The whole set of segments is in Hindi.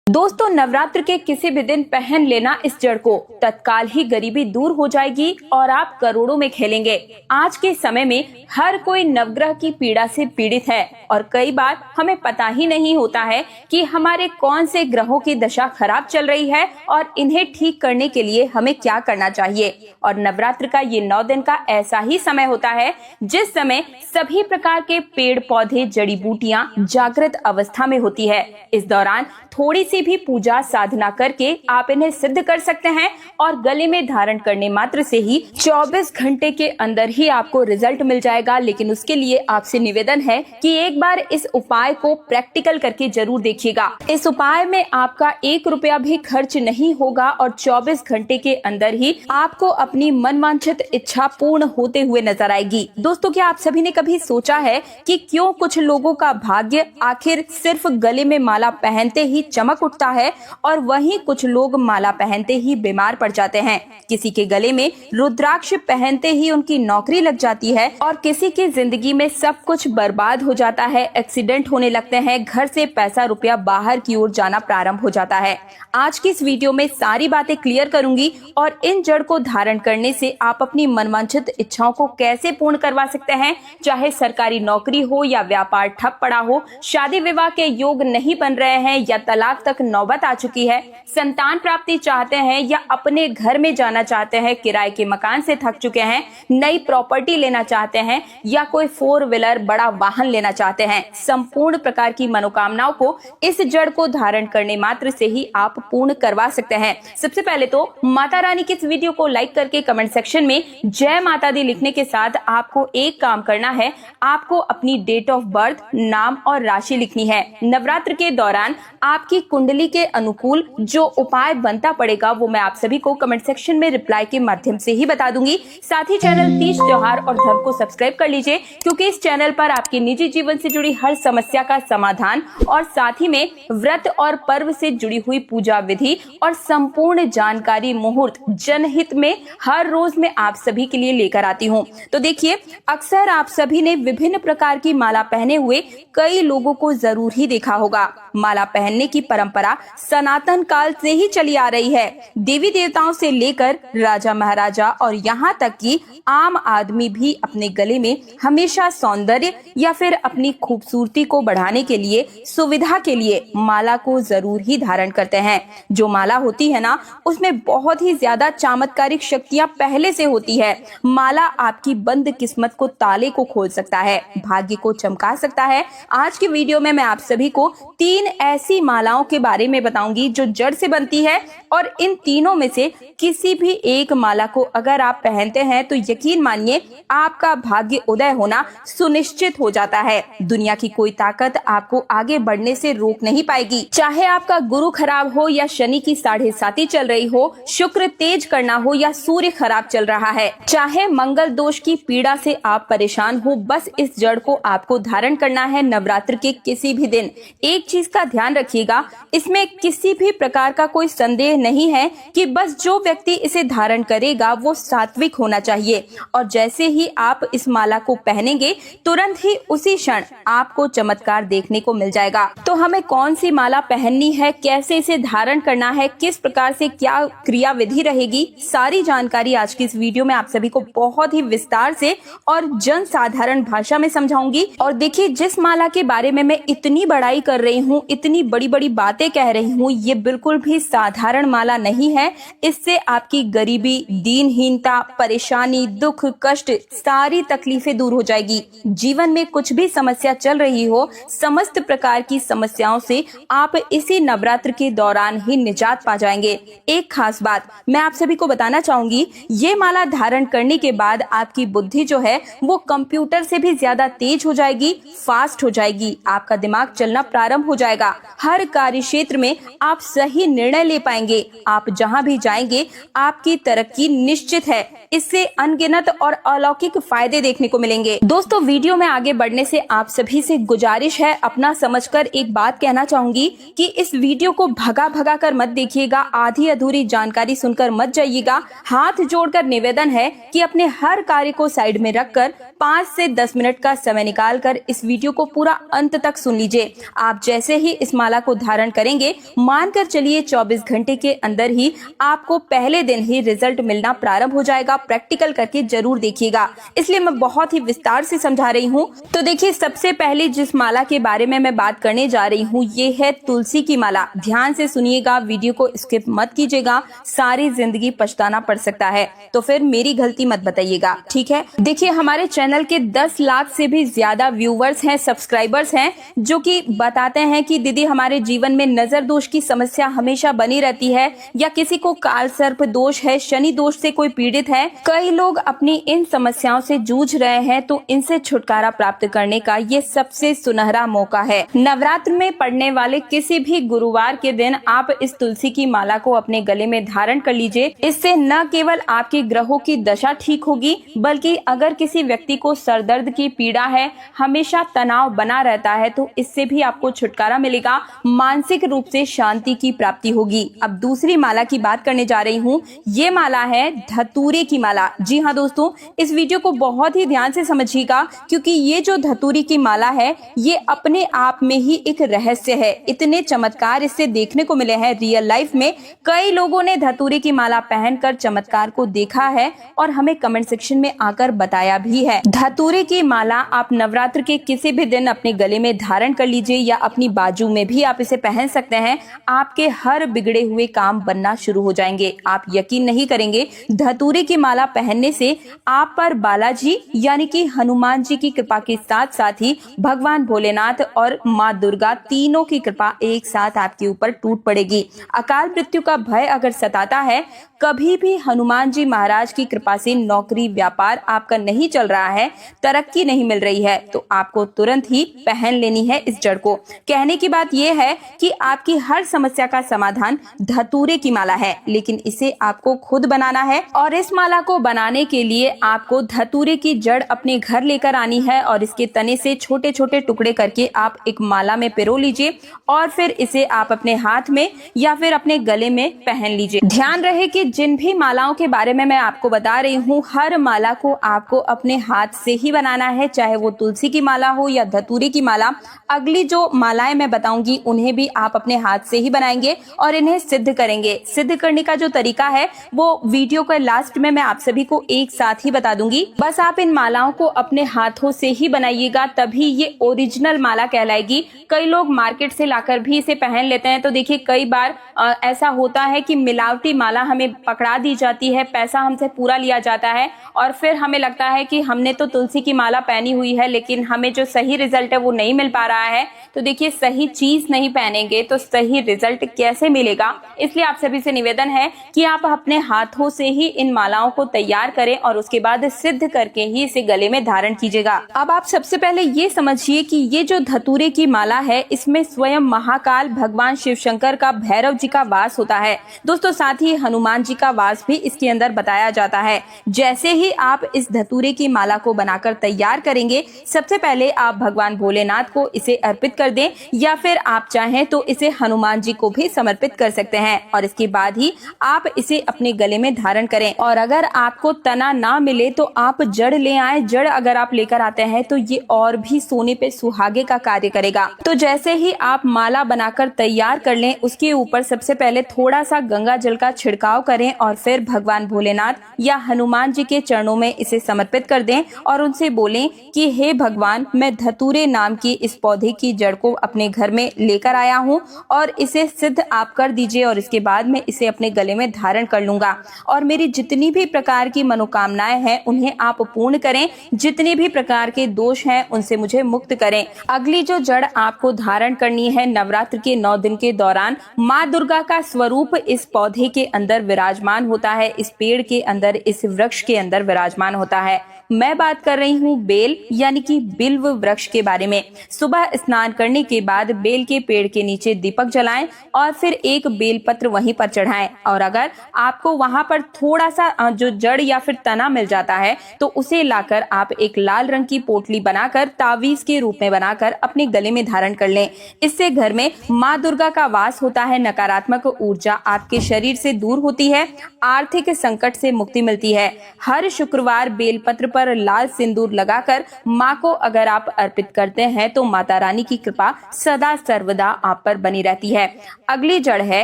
दोस्तों, नवरात्र के किसी भी दिन पहन लेना इस जड़ को, तत्काल ही गरीबी दूर हो जाएगी और आप करोड़ों में खेलेंगे। आज के समय में हर कोई नवग्रह की पीड़ा से पीड़ित है और कई बार हमें पता ही नहीं होता है कि हमारे कौन से ग्रहों की दशा खराब चल रही है और इन्हें ठीक करने के लिए हमें क्या करना चाहिए। और नवरात्र का ये 9 दिन का ऐसा ही समय होता है जिस समय सभी प्रकार के पेड़ पौधे जड़ी बूटियां जागृत अवस्था में होती है। इस दौरान थोड़ी सी भी पूजा साधना करके आप इन्हें सिद्ध कर सकते हैं और गले में धारण करने मात्र से ही 24 घंटे के अंदर ही आपको रिजल्ट मिल जाएगा। लेकिन उसके लिए आपसे निवेदन है कि एक बार इस उपाय को प्रैक्टिकल करके जरूर देखिएगा। इस उपाय में आपका 1 रुपया भी खर्च नहीं होगा और 24 घंटे के अंदर ही आपको अपनी मनवांछित इच्छा पूर्ण होते हुए नजर आएगी। दोस्तों, क्या आप सभी ने कभी सोचा है कि क्यों कुछ लोगों का भाग्य आखिर सिर्फ गले में माला पहनते ही चमक उठता है और वहीं कुछ लोग माला पहनते ही बीमार पड़ जाते हैं। किसी के गले में रुद्राक्ष पहनते ही उनकी नौकरी लग जाती है और किसी की जिंदगी में सब कुछ बर्बाद हो जाता है, एक्सीडेंट होने लगते हैं, घर से पैसा रुपया बाहर की ओर जाना प्रारंभ हो जाता है। आज की इस वीडियो में सारी बातें क्लियर करूंगी और इन जड़ को धारण करने से आप अपनी मनवांछित इच्छाओं को कैसे पूर्ण करवा सकते हैं। चाहे सरकारी नौकरी हो या व्यापार ठप पड़ा हो, शादी विवाह के योग नहीं बन रहे हैं या तलाक तक नौबत आ चुकी है, संतान प्राप्ति चाहते हैं या अपने घर में जाना चाहते हैं, किराए के मकान से थक चुके हैं, नई प्रॉपर्टी लेना चाहते हैं या कोई 4 व्हीलर बड़ा वाहन लेना चाहते हैं, संपूर्ण प्रकार की मनोकामनाओं को इस जड़ को धारण करने मात्र से ही आप पूर्ण करवा सकते हैं। सबसे पहले तो माता रानी की इस वीडियो को लाइक करके कमेंट सेक्शन में जय माता दी लिखने के साथ आपको एक काम करना है, आपको अपनी डेट ऑफ बर्थ, नाम और राशि लिखनी है। नवरात्र के दौरान आपकी कुंडली के अनुकूल जो उपाय बनता पड़ेगा वो मैं आप सभी को कमेंट सेक्शन में रिप्लाई के माध्यम से ही बता दूंगी। साथ ही चैनल तीज त्योहार और धर्म को सब्सक्राइब कर लीजिए, क्योंकि इस चैनल पर आपके निजी जीवन से जुड़ी हर समस्या का समाधान और साथ ही में व्रत और पर्व से जुड़ी हुई पूजा विधि और संपूर्ण जानकारी मुहूर्त जनहित में हर रोज मैं आप सभी के लिए लेकर आती हूँ। तो देखिए, अक्सर आप सभी ने विभिन्न प्रकार की माला पहने हुए कई लोगों को जरूर ही देखा होगा। माला पहनने की परंपरा सनातन काल से ही चली आ रही है। देवी देवताओं से लेकर राजा महाराजा और यहाँ तक कि आम आदमी भी अपने गले में हमेशा सौंदर्य या फिर अपनी खूबसूरती को बढ़ाने के लिए, सुविधा के लिए माला को जरूर ही धारण करते हैं। जो माला होती है ना, उसमें बहुत ही ज्यादा चमत्कारिक शक्तियां पहले से होती है। माला आपकी बंद किस्मत को, ताले को खोल सकता है, भाग्य को चमका सकता है। आज की वीडियो में मैं आप सभी को 3 ऐसी मालाओं के बारे में बताऊंगी जो जड़ से बनती है और इन तीनों में से किसी भी एक माला को अगर आप पहनते हैं तो यकीन मानिए आपका भाग्य उदय होना सुनिश्चित हो जाता है। दुनिया की कोई ताकत आपको आगे बढ़ने से रोक नहीं पाएगी। चाहे आपका गुरु खराब हो या शनि की 7.5 चल रही हो, शुक्र तेज करना हो या सूर्य खराब चल रहा है, चाहे मंगल दोष की पीड़ा से आप परेशान हो, बस इस जड़ को आपको धारण करना है नवरात्र के किसी भी दिन। एक चीज का ध्यान रखिएगा, इसमें किसी भी प्रकार का कोई संदेह नहीं है कि बस जो व्यक्ति इसे धारण करेगा वो सात्विक होना चाहिए। और जैसे ही आप इस माला को पहनेंगे तुरंत ही उसी क्षण आपको चमत्कार देखने को मिल जाएगा। तो हमें कौन सी माला पहननी है, कैसे इसे धारण करना है, किस प्रकार से क्या क्रिया विधि रहेगी, सारी जानकारी आज की इस वीडियो में आप सभी को बहुत ही विस्तार से और जन साधारण भाषा में समझाऊंगी। और देखिए, जिस माला के बारे में मैं इतनी बड़ाई कर रही हूँ, इतनी बड़ी बड़ी बातें कह रही हूँ, ये बिल्कुल भी साधारण माला नहीं है। इससे आपकी गरीबी, दीनहीनता, परेशानी, दुख, कष्ट, सारी तकलीफें दूर हो जाएगी। जीवन में कुछ भी समस्या चल रही हो, समस्त प्रकार की समस्याओं से आप इसी नवरात्र के दौरान ही निजात पा जाएंगे। एक खास बात मैं आप सभी को बताना चाहूंगी, ये माला धारण करने के बाद आपकी बुद्धि जो है वो कंप्यूटर से भी ज्यादा तेज हो जाएगी, फास्ट हो जाएगी, आपका दिमाग चलना प्रारंभ हो जाएगा। हर कार्य क्षेत्र में आप सही निर्णय ले पाएंगे। आप जहां भी जाएंगे आपकी तरक्की निश्चित है। इससे अनगिनत और अलौकिक फायदे देखने को मिलेंगे। दोस्तों, वीडियो में आगे बढ़ने से आप सभी से गुजारिश है, अपना समझकर एक बात कहना चाहूंगी कि इस वीडियो को भगा भगा कर मत देखिएगा, आधी अधूरी जानकारी सुनकर मत जाइएगा। हाथ जोड़कर निवेदन है कि अपने हर कार्य को साइड में रखकर 5 से 10 मिनट का समय निकालकर इस वीडियो को पूरा अंत तक सुन लीजिए। आप जैसे जैसे ही इस माला को धारण करेंगे, मानकर चलिए 24 घंटे के अंदर ही आपको पहले दिन ही रिजल्ट मिलना प्रारंभ हो जाएगा। प्रैक्टिकल करके जरूर देखिएगा, इसलिए मैं बहुत ही विस्तार से समझा रही हूँ। तो देखिए, सबसे पहले जिस माला के बारे में मैं बात करने जा रही हूँ ये है तुलसी की माला। ध्यान से सुनिएगा, वीडियो को स्किप मत कीजिएगा, सारी जिंदगी पछताना पड़ सकता है, तो फिर मेरी गलती मत बताइएगा, ठीक है। देखिए, हमारे चैनल के 10 लाख से भी ज्यादा व्यूवर्स हैं, सब्सक्राइबर्स हैं, जो कि बताते हैं कि दीदी हमारे जीवन में नजर दोष की समस्या हमेशा बनी रहती है, या किसी को काल सर्प दोष है, शनि दोष से कोई पीड़ित है। कई लोग अपनी इन समस्याओं से जूझ रहे हैं, तो इनसे छुटकारा प्राप्त करने का ये सबसे सुनहरा मौका है। नवरात्र में पड़ने वाले किसी भी गुरुवार के दिन आप इस तुलसी की माला को अपने गले में धारण कर लीजिए। इससे न केवल आपके ग्रहों की दशा ठीक होगी, बल्कि अगर किसी व्यक्ति को सरदर्द की पीड़ा है, हमेशा तनाव बना रहता है, तो इससे भी आपको छुटकारा मिलेगा, मानसिक रूप से शांति की प्राप्ति होगी। अब दूसरी माला की बात करने जा रही हूँ। ये माला है धतूरे की माला। जी हाँ दोस्तों, इस वीडियो को बहुत ही ध्यान से समझिएगा, क्योंकि ये जो धतूरे की माला है ये अपने आप में ही एक रहस्य है। इतने चमत्कार इससे देखने को मिले हैं रियल लाइफ में। कई लोगों ने धतूरे की माला पहनकर चमत्कार को देखा है और हमें कमेंट सेक्शन में आकर बताया भी है। धतूरे की माला आप नवरात्र के किसी भी दिन अपने गले में धारण कर लीजिए, या अपनी बाजू में भी आप इसे पहन सकते हैं। आपके हर बिगड़े हुए काम बनना शुरू हो जाएंगे। आप यकीन नहीं करेंगे, धतूरे की माला पहनने से आप पर बालाजी यानी कि हनुमान जी की कृपा के साथ साथ ही भगवान भोलेनाथ और माँ दुर्गा तीनों की कृपा एक साथ आपके ऊपर टूट पड़ेगी। अकाल मृत्यु का भय अगर सताता है, कभी भी हनुमान जी महाराज की कृपा से नौकरी व्यापार आपका नहीं चल रहा है, तरक्की नहीं मिल रही है, तो आपको तुरंत ही पहन लेनी है इस जड़ को। कहने की बात यह है कि आपकी हर समस्या का समाधान धतूरे की माला है, लेकिन इसे आपको खुद बनाना है। और इस माला को बनाने के लिए आपको धतूरे की जड़ अपने घर लेकर आनी है, और इसके तने से छोटे छोटे टुकड़े करके आप एक माला में पिरो लीजिए, और फिर इसे आप अपने हाथ में या फिर अपने गले में पहन लीजिए। ध्यान रहे कि जिन भी मालाओं के बारे में मैं आपको बता रही हूँ, हर माला को आपको अपने हाथ से ही बनाना है, चाहे वो तुलसी की माला हो या धतूरे की माला। अगली जो मालाएं मैं बताऊंगी उन्हें भी आप अपने हाथ से ही बनाएंगे और इन्हें सिद्ध करेंगे। सिद्ध करने का जो तरीका है वो वीडियो के लास्ट में मैं आप सभी को एक साथ ही बता दूंगी। बस आप इन मालाओं को अपने हाथों से ही बनाइएगा, तभी ये ओरिजिनल माला कहलाएगी। कई लोग मार्केट से लाकर भी इसे पहन लेते हैं, तो देखिए कई बार ऐसा होता है कि मिलावटी माला हमें पकड़ा दी जाती है, पैसा हमसे पूरा लिया जाता है, और फिर हमें लगता है कि हमने तो तुलसी की माला पहनी हुई है, लेकिन हमें जो सही रिजल्ट है वो नहीं मिल पा रहा है। तो देखिए, सही चीज नहीं पहनेंगे तो सही रिजल्ट कैसे मिलेगा। इसलिए आप सभी से निवेदन है कि आप अपने हाथों से ही इन मालाओं को तैयार करें और उसके बाद सिद्ध करके ही इसे गले में धारण कीजिएगा। अब आप सबसे पहले ये समझिए कि ये जो धतूरे की माला है, इसमें स्वयं महाकाल भगवान शिव शंकर का भैरव जी का वास होता है दोस्तों, साथ ही हनुमान जी का वास भी इसके अंदर बताया जाता है। जैसे ही आप इस धतूरे की माला को बनाकर तैयार करेंगे, सबसे पहले आप भगवान भोलेनाथ को इसे अर्पित कर दें, या फिर आप चाहें तो इसे हनुमान जी को भी समर्पित कर सकते हैं, और इसके बाद ही आप इसे अपने गले में धारण करें। और अगर आपको तना ना मिले तो आप जड़ ले आए। जड़ अगर आप लेकर आते हैं तो ये और भी सोने पे सुहागे का कार्य करेगा। तो जैसे ही आप माला बनाकर तैयार कर लें, उसके ऊपर सबसे पहले थोड़ा सा गंगा जल का छिड़काव करें और फिर भगवान भोलेनाथ या हनुमान जी के चरणों में इसे समर्पित कर दें और उनसे बोलें कि हे भगवान, मैं धतूरे नाम की इस पौधे की जड़ को अपने घर में लेकर आया हूँ और इसे सिद्ध आप कर दीजिए, और इसके बाद मैं इसे अपने गले में धारण कर लूंगा, और मेरी जितनी भी प्रकार की मनोकामनाएं हैं उन्हें आप पूर्ण करें। जितने भी प्रकार के दोष हैं उनसे मुझे मुक्त करें। अगली जो जड़ आपको धारण करनी है, नवरात्र के 9 दिन के दौरान माँ दुर्गा का स्वरूप इस पौधे के अंदर विराजमान होता है, इस पेड़ के अंदर, इस वृक्ष के अंदर विराजमान होता है। मैं बात कर रही हूँ बेल यानी कि बिल्व वृक्ष के बारे में। सुबह स्नान करने के बाद बेल के पेड़ के नीचे दीपक जलाएं और फिर एक बेल पत्र वहीं पर चढ़ाएं, और अगर आपको वहां पर थोड़ा सा जो जड़ या फिर तना मिल जाता है तो उसे लाकर आप एक लाल रंग की पोटली बनाकर तावीज के रूप में बनाकर अपने गले में धारण कर लें। इससे घर में माँ दुर्गा का वास होता है, नकारात्मक ऊर्जा आपके शरीर से दूर होती है, आर्थिक संकट से मुक्ति मिलती है। हर शुक्रवार बेलपत्र पर लाल सिंदूर लगाकर माँ को अगर आप अर्पित करते हैं तो माता रानी की कृपा सदा सर्वदा आप पर बनी रहती है। अगली जड़ है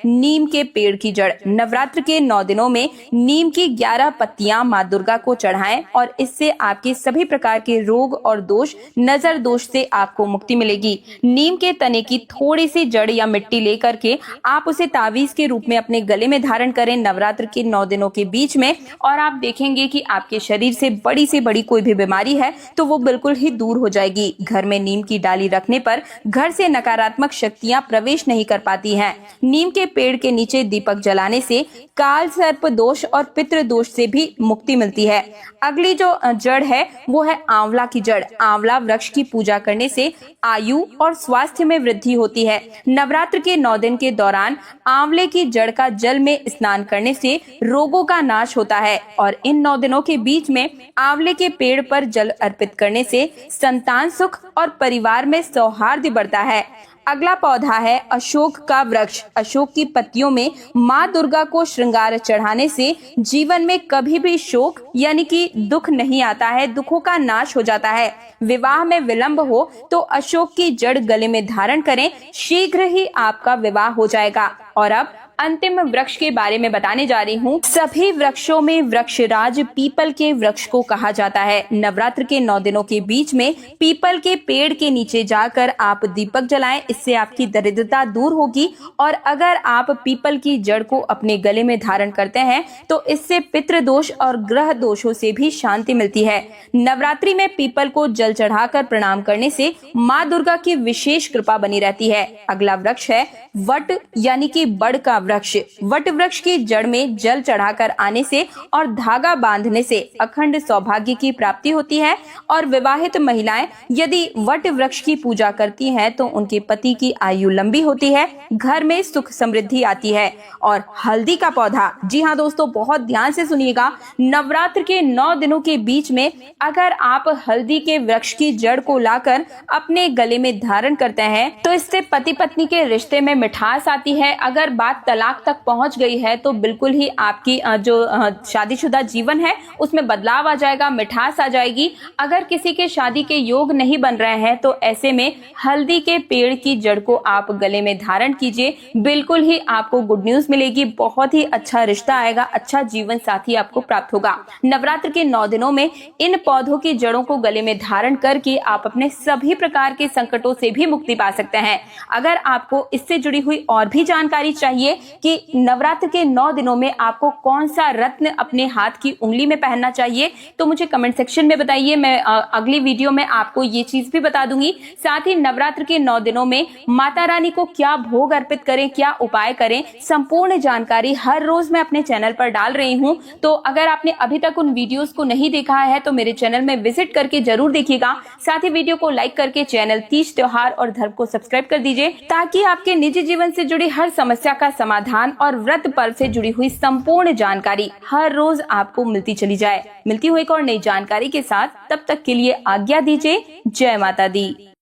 नीम के पेड़ की जड़। नवरात्र के 9 दिनों में नीम की 11 पत्तियां माँ दुर्गा को चढ़ाएं और इससे आपके सभी प्रकार के रोग और दोष, नजर दोष से आपको मुक्ति मिलेगी। नीम के तने की थोड़ी सी जड़ या मिट्टी लेकर के आप उसे तावीज के रूप में अपने गले में धारण करें नवरात्र के 9 दिनों के बीच में, और आप देखेंगे कि आपके शरीर से बड़ी कोई भी बीमारी है तो वो बिल्कुल ही दूर हो जाएगी। घर में नीम की डाली रखने पर घर से नकारात्मक शक्तियां प्रवेश नहीं कर पाती हैं। नीम के पेड़ के नीचे दीपक जलाने से काल सर्प दोष और पितृ दोष से भी मुक्ति मिलती है। अगली जो जड़ है वो है आंवला की जड़। आंवला वृक्ष की पूजा करने से आयु और स्वास्थ्य में वृद्धि होती है। नवरात्र के 9 दिन के दौरान आंवले की जड़ का जल में स्नान करने से रोगों का नाश होता है और इन 9 दिनों के बीच में आंवले के पेड़ पर जल अर्पित करने से संतान सुख और परिवार में सौहार्द बढ़ता है। अगला पौधा है अशोक का वृक्ष। अशोक की पत्तियों में माँ दुर्गा को श्रृंगार चढ़ाने से जीवन में कभी भी शोक यानी कि दुख नहीं आता है, दुखों का नाश हो जाता है। विवाह में विलंब हो तो अशोक की जड़ गले में धारण करें, शीघ्र ही आपका विवाह हो जाएगा। और अब अंतिम वृक्ष के बारे में बताने जा रही हूँ। सभी वृक्षों में वृक्षराज पीपल के वृक्ष को कहा जाता है। नवरात्र के 9 दिनों के बीच में पीपल के पेड़ के नीचे जाकर आप दीपक जलाएं, इससे आपकी दरिद्रता दूर होगी। और अगर आप पीपल की जड़ को अपने गले में धारण करते हैं तो इससे पितृ दोष और ग्रह दोषों से भी शांति मिलती है। नवरात्रि में पीपल को जल चढ़ाकर प्रणाम करने से माँ दुर्गा की विशेष कृपा बनी रहती है। अगला वृक्ष है वट यानी कि बड़ का वृक्ष। वट वृक्ष की जड़ में जल चढ़ाकर आने से और धागा बांधने से अखंड सौभाग्य की प्राप्ति होती है। और विवाहित महिलाएं यदि वट वृक्ष की पूजा करती हैं तो उनके पति की आयु लंबी होती है, घर में सुख समृद्धि आती है। और हल्दी का पौधा, जी हाँ दोस्तों, बहुत ध्यान से सुनिएगा। नवरात्र के 9 दिनों के बीच में अगर आप हल्दी के वृक्ष की जड़ को लाकर अपने गले में धारण करते हैं तो इससे पति पत्नी के रिश्ते में मिठास आती है। अगर बात तलाक तक पहुंच गई है तो बिल्कुल ही आपकी जो शादीशुदा जीवन है उसमें बदलाव आ जाएगा, मिठास आ जाएगी। अगर किसी के शादी के योग नहीं बन रहे हैं तो ऐसे में हल्दी के पेड़ की जड़ को आप गले में धारण कीजिए, बिल्कुल ही आपको गुड न्यूज मिलेगी, बहुत ही अच्छा रिश्ता आएगा, अच्छा जीवन साथी आपको प्राप्त होगा। नवरात्र के 9 दिनों में इन पौधों की जड़ों को गले में धारण करके आप अपने सभी प्रकार के संकटों से भी मुक्ति पा सकते हैं। अगर आपको इससे जुड़ी हुई और भी जानकारी चाहिए कि नवरात्र के 9 दिनों में आपको कौन सा रत्न अपने हाथ की उंगली में पहनना चाहिए तो मुझे कमेंट सेक्शन में बताइए। मैं अगली वीडियो में आपको ये चीज भी बता दूंगी। साथ ही नवरात्र के 9 दिनों में माता रानी को क्या भोग अर्पित करें, क्या उपाय करें, संपूर्ण जानकारी हर रोज मैं अपने चैनल पर डाल रही हूँ। तो अगर आपने अभी तक उन वीडियोस को नहीं देखा है तो मेरे चैनल में विजिट करके जरूर देखिएगा। साथ ही वीडियो को लाइक करके चैनल तीज त्योहार और धर्म को सब्सक्राइब कर दीजिए ताकि आपके निजी जीवन से जुड़ी हर समस्या का समाधान और व्रत पर्व से जुड़ी हुई संपूर्ण जानकारी हर रोज आपको मिलती चली जाए। मिलती हुई एक और नई जानकारी के साथ, तब तक के लिए आज्ञा दीजिए। जय माता दी।